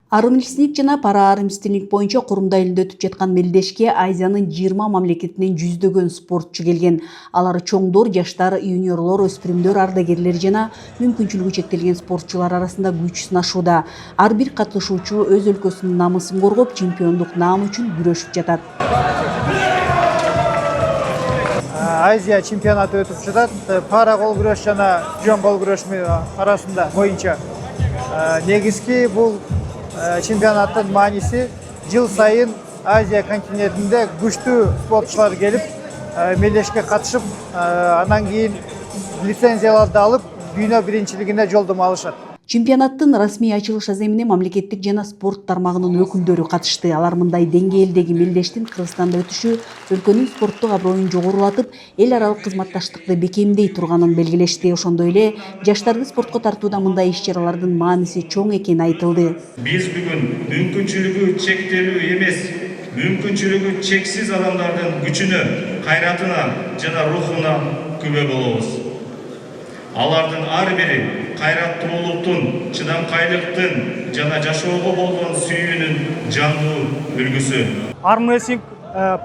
Арымилистик жана пара арымилистик боюнча курумда элинде өтүп жаткан мелдешке Азиянын 20 мамлекетинен жүздөгөн спортчу келген. Алар чоңдор, жаштар, юниорлор, өспүрүмдөр, ардагерлер жана мүмкүнчүлүгү чектелген спортчулар арасында күч сынашууда. Ар бир катышуучу өз өлкөсүнүн намысын коргоп, чемпиондук наам үчүн күрөшүп жатат. Азия чемпионаты өтүп жатат. Пара кол күрөш жана жөн кол күрөш арасында боюнча. Негизги бул чемпионаттын мааниси жыл сайын Азия континентинде күчтүү спортчулар келип, мелдешке катышып, анан кийин лицензияларды алып, дүйнө биринчилигине жолдомо алышат. Чемпионаттын расмий ачылыш аземине мамлекеттик жана спорт тармагынын өкүлдөрү катышты. Алар мындай деңгээлдеги мелдештин Кыргызстанда өтүшү өлкөнүн спорттук аброюн жогорулатып, эл аралык кызматташтыкты бекемдей турганын белгилешти. Ошондой эле жаштарды спортко тартууда мындай иш-чаралардын мааниси чоң экени айтылды. Биз бүгүн мүмкүнчүлүгү чектелүү эмес, мүмкүнчүлүгү чексиз адамдардын күчүнө, кайратына жана рухуна күбө болобуз. Алардын ар бири кайраттуулуктун, чыдамкайлыктын жана жашоого болгон сүйүүнүн жандуу үлгүсү. Армрестлинг,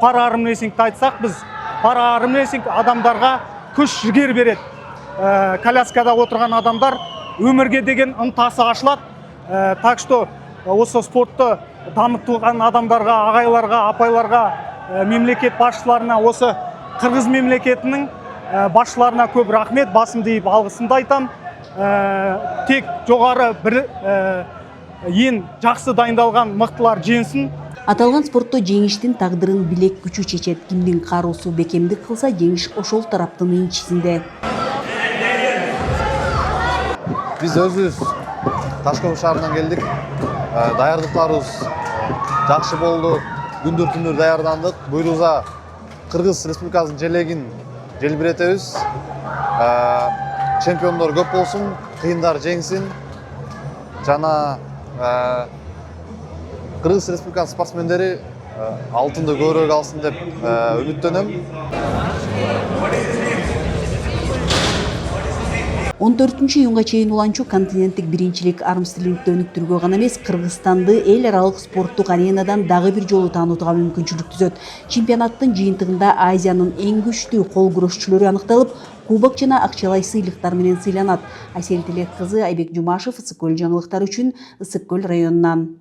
пара армрестлингти айтсак, биз пара армрестлинг адамдарга күч жигер берет. Коляскада отурган адамдар өмүргө деген ынтасы ачылат. Так что осы спортты дамытылган адамдарга, агайларга, апайларга, мемлекет башчыларына, осы Кыргыз мемлекетинин башчыларына көп рахмет, басымды ийип алгысымды айтам. Тек жогары бир эң жакшы дайындалган мыктылар жеңсин. Аталган спортто жеңиштин тагдырын билек күчү чечет. Кимдин кароосу бекемдик кылса, жеңиш ошол тараптын энчисинде. Биз өзүбүз Ташкент шаарынан келдик. Даярдыктарыбыз жакшы болду. Күндөр түндөр даярдандык. Буйруза Кыргыз Республикасынын желегин желбиретебиз. Чемпиондор көп болсун, кыйындар жеңсин. Жана Кыргыз Республикасынын спортсмендери алтынды көбүрөөк алсын деп үмүттөнөм. 14-июнга чейин уланчу континенттик биринчилик армстилингди өнүктүрүүгө гана эмес, Кыргызстанды эл аралык спорттук аренадан дагы бир жолу таанууга мүмкүнчүлүк түзөт. Чемпионаттын жыйынтыгында Азиянын эң күчтүү кол күрөшчүлөрү аныкталып, кубок жана акчалай сыйлыктар менен сыйланат. Айсел Телек кызы, Айбек Жумашев, Ысык Көл жаңылыктары үчүн Ысык Көл районунан.